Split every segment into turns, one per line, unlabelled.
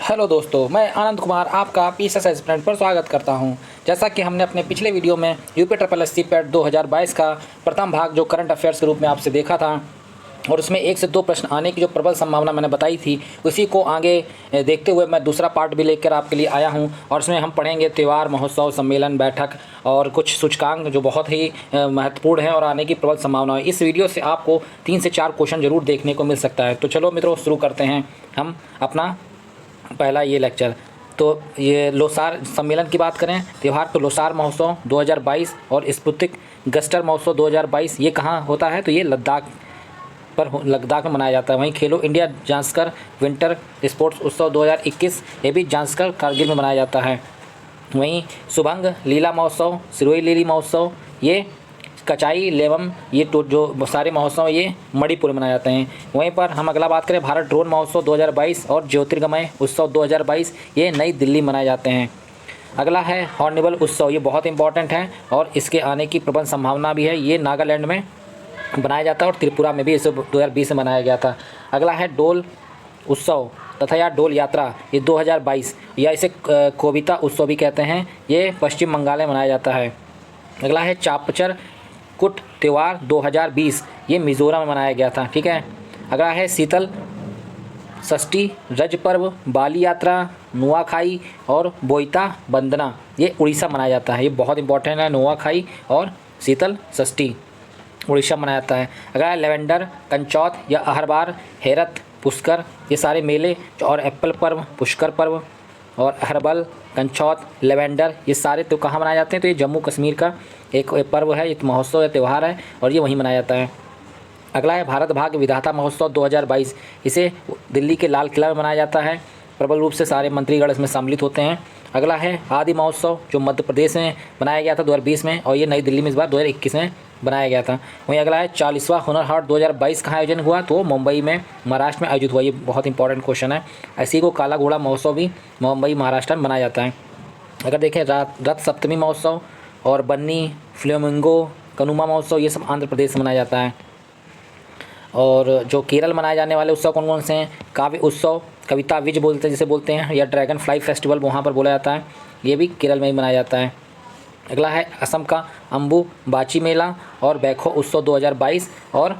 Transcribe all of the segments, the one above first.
Hello दोस्तों, मैं आनंद कुमार आपका पीएसएस एस्पिरेंट पर स्वागत करता हूं। जैसा कि हमने अपने पिछले वीडियो में यूपी ट्रिपल एससी पैट 2022 का प्रथम भाग जो करंट अफेयर्स के रूप में आपसे देखा था और उसमें 1 से 2 प्रश्न आने की जो प्रबल संभावना मैंने बताई थी, उसी को आगे देखते हुए मैं दूसरा पार्ट भी लेकर आपके लिए आया हूं। और उसमें हम पढ़ेंगे त्यौहार, महोत्सव, सम्मेलन, बैठक और कुछ सूचकांक जो बहुत ही महत्वपूर्ण है और आने की प्रबल संभावना है। इस वीडियो से आपको 3 से 4 क्वेश्चन जरूर देखने को मिल सकता है। तो चलो मित्रों, शुरू करते हैं हम अपना पहला ये लेक्चर। तो ये लोसार सम्मेलन की बात करें, त्यौहार तो लोसार महोत्सव 2022 और स्पुतनिक गस्टर महोत्सव 2022 ये कहाँ होता है? तो ये लद्दाख में मनाया जाता है। वहीं खेलो इंडिया जांस्कर विंटर स्पोर्ट्स उत्सव 2021 ये भी जांस्कर कारगिल में मनाया जाता है। वहीं शुभंग लीला महोत्सव, सिरोही लीली महोत्सव, ये कचाई लेवम, ये तो जो सारे महोत्सव ये मणिपुर में मनाए जाते हैं। वहीं पर हम अगला बात करें, भारत ड्रोन महोत्सव 2022 और ज्योतिर्गमय उत्सव 2022 ये नई दिल्ली मनाए जाते हैं। अगला है हॉर्नबिल उत्सव, ये बहुत इंपॉर्टेंट है और इसके आने की प्रबल संभावना भी है। ये नागालैंड में बनाया जाता है और त्रिपुरा में भी इसे 2020 में मनाया गया था। अगला है डोल उत्सव तथा या डोल यात्रा, ये 2022 या इसे कोबिता उत्सव भी कहते हैं, ये पश्चिम बंगाल में मनाया जाता है। अगला है चापचर कुट त्यौहार 2020, ये मिज़ोरम में मनाया गया था। ठीक है। अगला है शीतल षष्ठी, रज पर्व, बाली यात्रा, नुआखाई और बोईता बंदना, ये उड़ीसा मनाया जाता है। ये बहुत इंपॉर्टेंट है, नुआखाई और शीतल षष्ठी उड़ीसा मनाया जाता है। अगला है लेवेंडर कंचौथ या अहरबार, हेरत, पुष्कर, ये सारे मेले और एप्पल पर्व, पुष्कर पर्व और अहरबल, कंचौथ, लेवेंडर, ये सारे तो कहाँ मनाए जाते हैं? तो ये जम्मू कश्मीर का एक पर्व है, एक महोत्सव या त्यौहार है और ये वहीं मनाया जाता है। अगला है भारत भाग्य विधाता महोत्सव 2022, इसे दिल्ली के लाल किला में मनाया जाता है। प्रबल रूप से सारे मंत्रीगण इसमें सम्मिलित होते हैं। अगला है आदि महोत्सव जो मध्य प्रदेश में बनाया गया था 2020 में और ये नई दिल्ली में इस बार 2021 में बनाया गया था। वहीं अगला है 40वां हुनर हाट 2022 का आयोजन हुआ, तो मुंबई में महाराष्ट्र में आयोजित हुआ। ये बहुत इंपॉर्टेंट क्वेश्चन है। ऐसे ही को काला घोड़ा महोत्सव भी मुंबई महाराष्ट्र में मनाया जाता है। अगर देखें रथ सप्तमी महोत्सव और बन्नी, फ्लेमिंगो, कनुमा महोत्सव, ये सब आंध्र प्रदेश में मनाया जाता है। और जो केरल मनाए जाने वाले उत्सव कौन कौन से हैं? काव्य उत्सव, कविता विज बोलते हैं जिसे बोलते हैं, या ड्रैगन फ्लाई फेस्टिवल वहाँ पर बोला जाता है, ये भी केरल में ही मनाया जाता है। अगला है असम का अम्बु बाची मेला और बैखो उत्सव 2022 और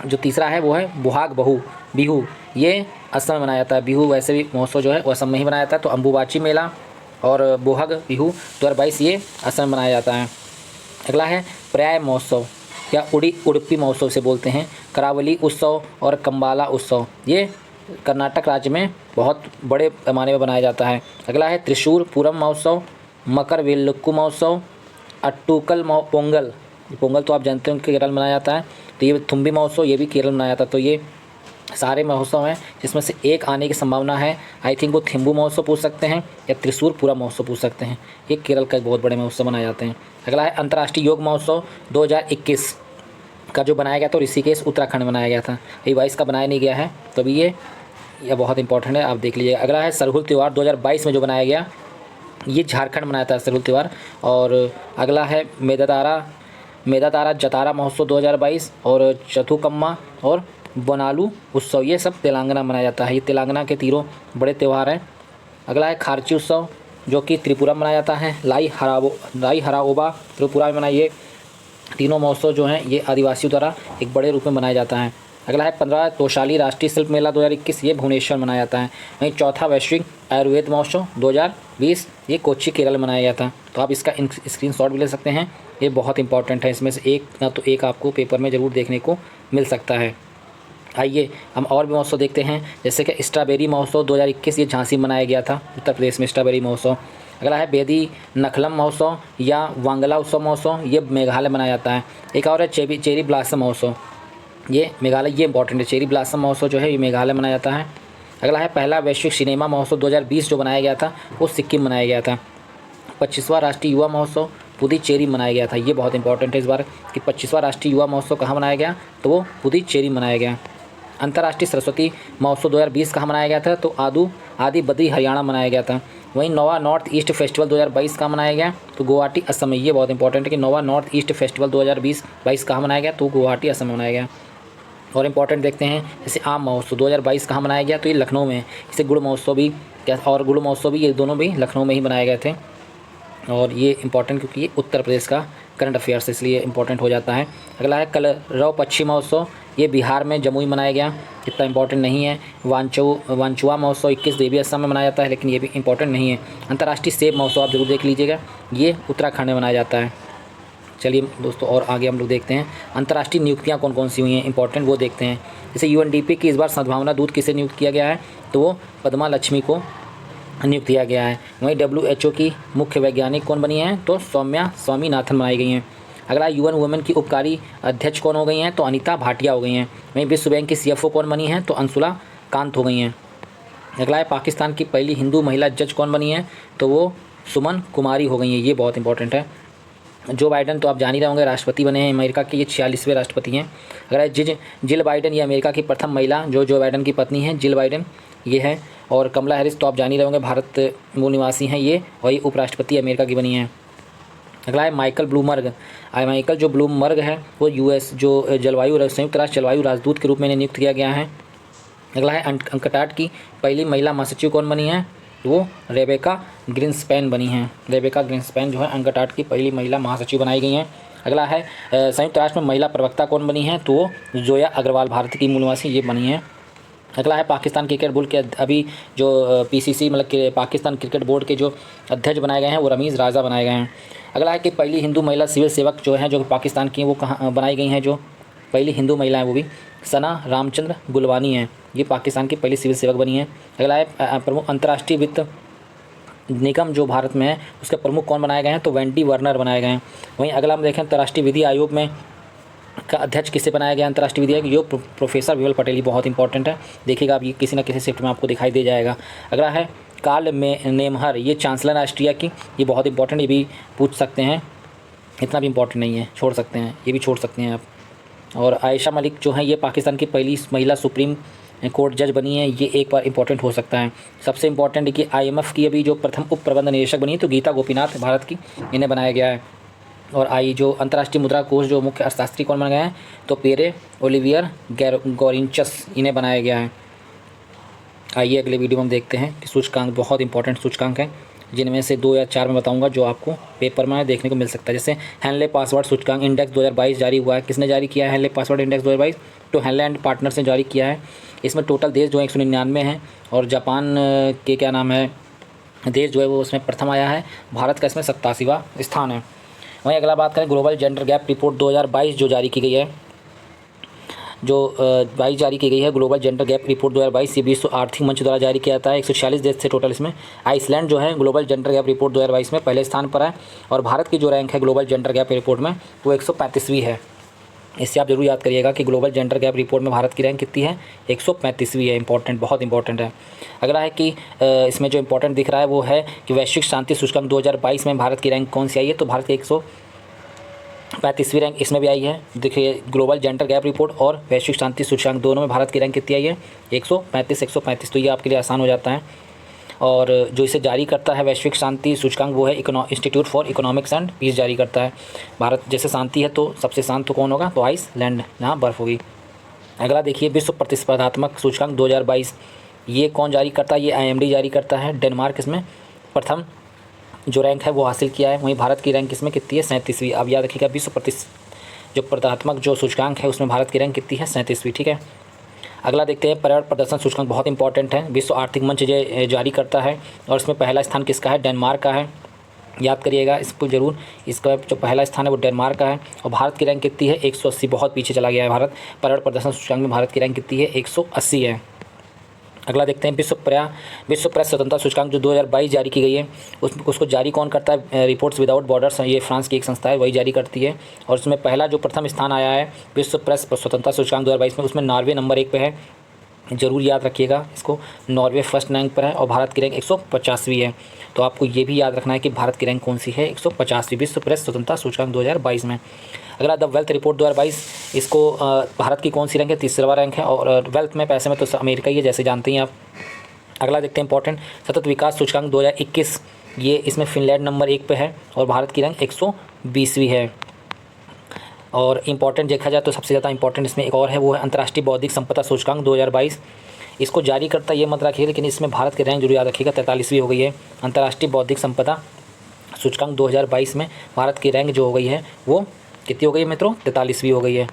जो तीसरा है वो है बुहाग बिहू, ये असम में मनाया जाता है। बिहू वैसे भी महोत्सव जो है वो असम में ही मनाया जाता है, तो अम्बुबाची मेला और बुहाग बिहू 2022 ये असम में मनाया जाता है। अगला है पर्याय महोत्सव या उडुपी महोत्सव से बोलते हैं, करावली उत्सव और कंबाला उत्सव, ये कर्नाटक राज्य में बहुत बड़े पैमाने में बनाया जाता है। अगला है त्रिशूर पूरम महोत्सव, मकर वेलक्कू महोत्सव, अट्टूकल पोंगल, पोंगल तो आप जानते हो केरल में मनाया जाता है। तो ये थुम्बी महोत्सव ये भी केरल में मनाया जाता है। तो ये सारे महोत्सव हैं जिसमें से एक आने की संभावना है। आई थिंक वो थिम्बू महोत्सव पूछ सकते हैं या त्रिशूर पूरा महोत्सव पूछ सकते हैं। ये केरल का बहुत बड़े महोत्सव मनाए जाते हैं। अगला है अंतर्राष्ट्रीय योग महोत्सव 2021 का जो बनाया गया था ऋषिकेश उत्तराखंड में बनाया गया था। ये 22 का बनाया नहीं गया है, तो अभी ये बहुत इंपॉर्टेंट है, आप देख लीजिए। अगला है सरहुल त्यौहार 2022 में जो बनाया गया, ये झारखंड मनाया था सरहुल त्यौहार। और अगला है मेदातारा जतारा महोत्सव 2022 और चथुकम्मा और बोनालू उत्सव, ये सब तेलंगाना मनाया जाता है। ये तेलंगाना के तीनों बड़े त्यौहार हैं। अगला है खारची उत्सव जो कि त्रिपुरा में मनाया जाता है। लाई हराओबा त्रिपुरा में मनाइए। तीनों महोत्सव जो हैं ये आदिवासियों द्वारा एक बड़े रूप में मनाया जाता है। अगला है 15 तोशाली राष्ट्रीय शिल्प मेला 2021, ये भुवनेश्वर मनाया जाता है। वहीं चौथा वैश्विक आयुर्वेद महोत्सव 2020 ये कोच्चि केरल में मनाया गया था। तो आप इसका स्क्रीनशॉट भी ले सकते हैं, ये बहुत इंपॉर्टेंट है। इसमें से एक ना तो एक आपको पेपर में ज़रूर देखने को मिल सकता है। आइए हम और भी महोत्सव देखते हैं, जैसे कि स्ट्रॉबेरी महोत्सव 2021 ये झांसी में मनाया गया था, उत्तर प्रदेश में स्ट्रॉबेरी महोत्सव। अगला है बेदी नखलम महोत्सव या वांगला उत्सव महोत्सव, ये मेघालय मनाया जाता है। एक और है चेरी ब्लासम महोत्सव, ये मेघालय, ये इंपॉर्टेंट है। चेरी ब्लासम महोत्सव जो है ये मेघालय मनाया जाता है। अगला है पहला वैश्विक सिनेमा महोत्सव 2020 जो बनाया गया था वो सिक्किम मनाया गया था। 25वां राष्ट्रीय युवा महोत्सव पुदुचेरी मनाया गया था। ये बहुत इंपॉर्टेंट है इस बार कि 25वां राष्ट्रीय युवा महोत्सव कहाँ मनाया गया, तो वो पुदुचेरी मनाया गया। अंतर्राष्ट्रीय सरस्वती महोत्सव 2020 कहाँ मनाया गया था, तो आदि बद्री हरियाणा मनाया गया था। वहीं नोवा नॉर्थ ईस्ट फेस्टिवल 2022 कहाँ मनाया गया, तो गुवाहाटी असम में। ये बहुत इंपॉर्टेंट है कि नोवा नॉर्थ ईस्ट फेस्टिवल 2022 कहाँ मनाया गया, तो गुवाहाटी असम में मनाया गया। और इंपॉर्टेंट देखते हैं जैसे आम महोत्सव 2022 कहाँ मनाया गया, तो ये लखनऊ में। इसे गुड़ महोत्सव भी क्या, और गुरु महोत्सव भी, ये दोनों भी लखनऊ में ही बनाए गए थे। और ये इंपॉर्टेंट क्योंकि ये उत्तर प्रदेश का करंट अफेयर्स इसलिए इंपॉर्टेंट हो जाता है। अगला है कलरव पक्षी महोत्सव, ये बिहार में जमुई मनाया गया, इतना इंपॉर्टेंट नहीं है। वांचुआ महोत्सव 21 देवी असम में मनाया जाता है, लेकिन ये भी इंपॉर्टेंट नहीं है। अंतर्राष्ट्रीय सेब महोत्सव आप जरूर देख लीजिएगा, ये उत्तराखंड में मनाया जाता है। चलिए दोस्तों, और आगे हम लोग देखते हैं अंतर्राष्ट्रीय नियुक्तियाँ कौन कौन सी हुई हैं, इंपॉर्टेंट वो देखते हैं। जैसे UNDP की इस बार सद्भावना दूत किसे नियुक्त किया गया है, तो वो पद्मा लक्ष्मी को नियुक्त किया गया है। वहीं WHO की मुख्य वैज्ञानिक कौन बनी हैं, तो सौम्या स्वामीनाथन बनाई गई हैं। अगला UN वुमेन की उपकारी अध्यक्ष कौन हो गई हैं, तो अनीता भाटिया हो गई हैं। वहीं विश्व बैंक की CFO कौन बनी हैं, तो अंशुला कांत हो गई हैं। अगला है पाकिस्तान की पहली हिंदू महिला जज कौन बनी है, तो वो सुमन कुमारी हो गई हैं, ये बहुत इंपॉर्टेंट है। जो बाइडन तो आप जान ही रहे होंगे, राष्ट्रपति बने हैं अमेरिका के, ये 46वें राष्ट्रपति हैं। अगर जिल बाइडन, ये अमेरिका की प्रथम महिला जो बाइडन की पत्नी है, जिल बाइडन ये है। और कमला हैरिस तो आप जान ही रहे होंगे, भारत मूल निवासी हैं ये, और ये उपराष्ट्रपति अमेरिका की बनी हैं। अगला है माइकल ब्लूमबर्ग। माइकल जो ब्लूमबर्ग है वो US जो संयुक्त राष्ट्र जलवायु राजदूत के रूप में इन्हें नियुक्त किया गया है। अगला है अंकटाड की पहली महिला महासचिव कौन बनी है, वो रेबेका ग्रिन्सपैन बनी हैं। रेबेका ग्रिन्सपैन जो है अंकटाड की पहली महिला महासचिव बनाई गई हैं। अगला है संयुक्त राष्ट्र में महिला प्रवक्ता कौन बनी है, तो वो जोया अग्रवाल, भारत की मूल निवासी ये बनी है। अगला है पाकिस्तान क्रिकेट बोर्ड के अभी जो PCC मतलब कि पाकिस्तान क्रिकेट बोर्ड के जो अध्यक्ष बनाए गए हैं वो रमीज़ राजा बनाए गए हैं। अगला है कि पहली हिंदू महिला सिविल सेवक जो है जो पाकिस्तान की, वो कहाँ बनाई गई हैं, जो पहली हिंदू महिला है वो भी सना रामचंद्र गुलवानी हैं, ये पाकिस्तान की पहली सिविल सेवक बनी है। अगला है प्रमुख अंतर्राष्ट्रीय वित्त निगम जो भारत में है उसके प्रमुख कौन बनाए गए हैं, तो वेंडी वर्नर बनाए गए हैं। वहीं अगला हम देखें अंतर्राष्ट्रीय विधि आयोग में का अध्यक्ष किसे बनाया गया, अंतर्राष्ट्रीय विधि आयोग यो प्रोफेसर विमल पटेल, बहुत इंपॉर्टेंट है, देखिएगा आप ये किसी न किसी शिफ्ट में आपको दिखाई दे जाएगा। अगला है कार्ल नेमहर, ये चांसलर ऑस्ट्रिया की, ये बहुत इंपॉर्टेंट, ये भी पूछ सकते हैं, इतना भी इंपॉर्टेंट नहीं है, छोड़ सकते हैं, ये भी छोड़ सकते हैं आप। और आयशा मलिक जो है ये पाकिस्तान की पहली महिला सुप्रीम कोर्ट जज बनी है, ये एक बार इंपॉर्टेंट हो सकता है। सबसे इंपॉर्टेंट है कि IMF की अभी जो प्रथम उप प्रबंध निदेशक बनी है तो गीता गोपीनाथ भारत की, इन्हें बनाया गया है। और जो अंतर्राष्ट्रीय मुद्रा कोष जो मुख्य अर्थशास्त्री कौन बन गए हैं, तो पेरे ओलिवियर गौरिंचस, इन्हें बनाया गया है। आइए अगले वीडियो में हम देखते हैं कि सूचकांक, बहुत इंपॉर्टेंट सूचकांक हैं, जिनमें से 2 या 4 मैं बताऊंगा जो आपको पेपर में देखने को मिल सकता है। जैसे हैनले पासवर्ड सूचकांक इंडेक्स 2022 जारी हुआ है, किसने जारी किया है हैनले पासवर्ड इंडेक्स 2022, तो हैनले एंड पार्टनर्स ने जारी किया है। इसमें टोटल देश जो है 199 हैं, और जापान के क्या नाम है देश जो है वो उसमें प्रथम आया है, भारत का इसमें 87वां स्थान है। वहीं अगला बात करें ग्लोबल जेंडर गैप रिपोर्ट 2022 जो जारी की गई है, जो 22 जारी की गई है ग्लोबल जेंडर गैप रिपोर्ट 2022, ये विश्व आर्थिक मंच द्वारा जारी किया जाता है। 146 देश थे टोटल इसमें। आइसलैंड जो है ग्लोबल जेंडर गैप रिपोर्ट 2022 में पहले स्थान पर है, और भारत की जो रैंक है ग्लोबल जेंडर गैप रिपोर्ट में वो 135वीं है। इससे आप जरूर याद करिएगा कि ग्लोबल जेंडर गैप रिपोर्ट में भारत की रैंक कितनी है, 135वीं है। इंपॉर्टेंट, बहुत इंपॉर्टेंट है। अगला है कि इसमें जो इंपॉर्टेंट दिख रहा है वो है कि वैश्विक शांति सूचकांक 2022 में भारत की रैंक कौन सी आई है, तो भारत की 135वीं रैंक इसमें भी आई है। देखिए ग्लोबल जेंडर गैप रिपोर्ट और वैश्विक शांति सूचकांक दोनों में भारत की रैंक कितनी आई है, 135, तो ये आपके लिए आसान हो जाता है। और जो इसे जारी करता है वैश्विक शांति सूचकांक वो है Institute for Economics and Peace जारी करता है। भारत जैसे शांति है तो सबसे शांत तो कौन होगा, तो आइसलैंड, जहाँ बर्फ़ होगी। अगला देखिए विश्व प्रतिस्पर्धात्मक सूचकांक 2022, ये कौन जारी करता है, ये IMD जारी करता है। डेनमार्क इसमें प्रथम जो रैंक है वो हासिल किया है। वहीं भारत की रैंक इसमें कितनी है, 37वीं। अब याद रखिएगा विश्व प्रतिस्पर्धात्मक जो सूचकांक है उसमें भारत की रैंक कितनी है, 37वीं, ठीक है। अगला देखते हैं पर्यावरण प्रदर्शन सूचकांक, बहुत इंपॉर्टेंट है, विश्व आर्थिक मंच जारी करता है, और इसमें पहला स्थान किसका है, डेनमार्क का है, याद करिएगा इसको जरूर। इसका जो पहला स्थान है वो डेनमार्क का है, और भारत की रैंक कितनी है, 180, बहुत पीछे चला गया है भारत। पर्यावरण प्रदर्शन सूचकांक में भारत की रैंक कितनी है, 180 है। अगला देखते हैं विश्व प्रेस स्वतंत्रता सूचकांक जो 2022 जारी की गई है, उसको जारी कौन करता है, रिपोर्ट्स विदाउट बॉर्डर्स, ये फ्रांस की एक संस्था है, वही जारी करती है। और उसमें पहला जो प्रथम स्थान आया है विश्व प्रेस स्वतंत्रता सूचकांक 2022 में, उसमें नॉर्वे नंबर 1 पे है, जरूर याद रखिएगा इसको, नॉर्वे फर्स्ट रैंक पर है, और भारत की रैंक 150वीं है। तो आपको ये भी याद रखना है कि भारत की रैंक कौन सी है, 150वीं विश्व प्रेस स्वतंत्रता सूचकांक 2022 में। अगला द वेल्थ रिपोर्ट 2022, इसको भारत की कौन सी रैंक है, 3रा रैंक है, और वेल्थ में पैसे में तो अमेरिका ही है, जैसे जानते हैं आप। अगला देखते हैं इंपॉर्टेंट सतत विकास सूचकांक 2021, ये इसमें फिनलैंड नंबर 1 पे है, और भारत की रैंक 120वीं है। और इंपॉर्टेंट देखा जाए तो सबसे ज़्यादा इंपॉर्टेंट इसमें एक और है, वो है अंतर्राष्ट्रीय बौद्धिक संपदा सूचकांक 2022, इसको जारी करता ये मत रखिए, लेकिन इसमें भारत के रैंक जरूर याद रखिएगा, 43वीं हो गई है। अंतर्राष्ट्रीय बौद्धिक संपदा सूचकांक 2022 में भारत की रैंक जो हो गई है वो कितनी हो गई है मित्रों, 43वीं हो गई है।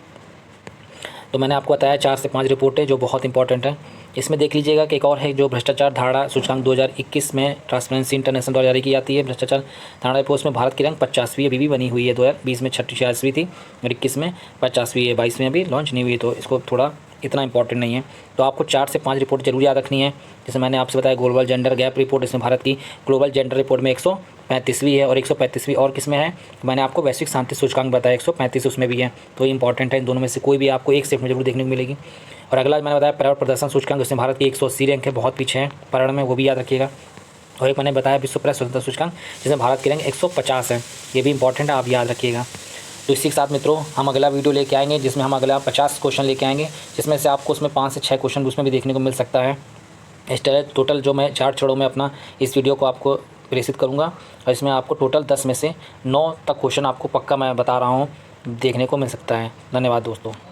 तो मैंने आपको बताया 4 से 5 रिपोर्टें जो बहुत इंपॉर्टेंट है। इसमें देख लीजिएगा कि एक और है जो भ्रष्टाचार धारणा सूचकांक 2021 में ट्रांसपेरेंसी इंटरनेशनल द्वारा जारी की जाती है। भ्रष्टाचार धारणा रिपोर्ट में भारत की रैंक 50वीं अभी भी बनी हुई है। 2020 में 86वीं थी और 21 में 50वीं है, 22 में अभी लॉन्च नहीं हुई, तो इसको थोड़ा इतना इंपॉर्टेंट नहीं है। तो आपको 4 से 5 रिपोर्ट जरूर याद रखनी है। जैसे मैंने आपसे बताया ग्लोबल जेंडर गैप रिपोर्ट, इसमें भारत की ग्लोबल जेंडर रिपोर्ट में 135वीं है और 135वीं और किस में है, मैंने आपको वैश्विक शांति सूचकांक बताया 135 उसमें भी है। तो ये इंपॉर्टेंट है, इन दोनों में से कोई भी आपको एक सेट में जरूर देखने को मिलेगी। और अगला मैंने बताया पर्यावरण प्रदर्शन सूचकांक, जिसमें भारत की 180 रैंक है, बहुत पीछे है पर्यावरण में, वो भी याद रखिएगा। और एक मैंने बताया विश्व प्रेस स्वतंत्रता सूचकांक, जिसमें भारत की रैंक 150 है, ये भी इंपॉर्टेंट है, आप याद रखिएगा। तो इसी के साथ मित्रों हम अगला वीडियो लेके आएंगे, जिसमें हम अगला 50 क्वेश्चन लेके आएंगे, जिसमें से आपको उसमें 5 से 6 क्वेश्चन उसमें भी देखने को मिल सकता है। इस तरह टोटल जो मैं 4 चरणों में अपना इस वीडियो को आपको प्रेषित करूँगा, और इसमें आपको टोटल 10 में से 9 तक क्वेश्चन आपको पक्का मैं बता रहा हूँ देखने को मिल सकता है। धन्यवाद दोस्तों।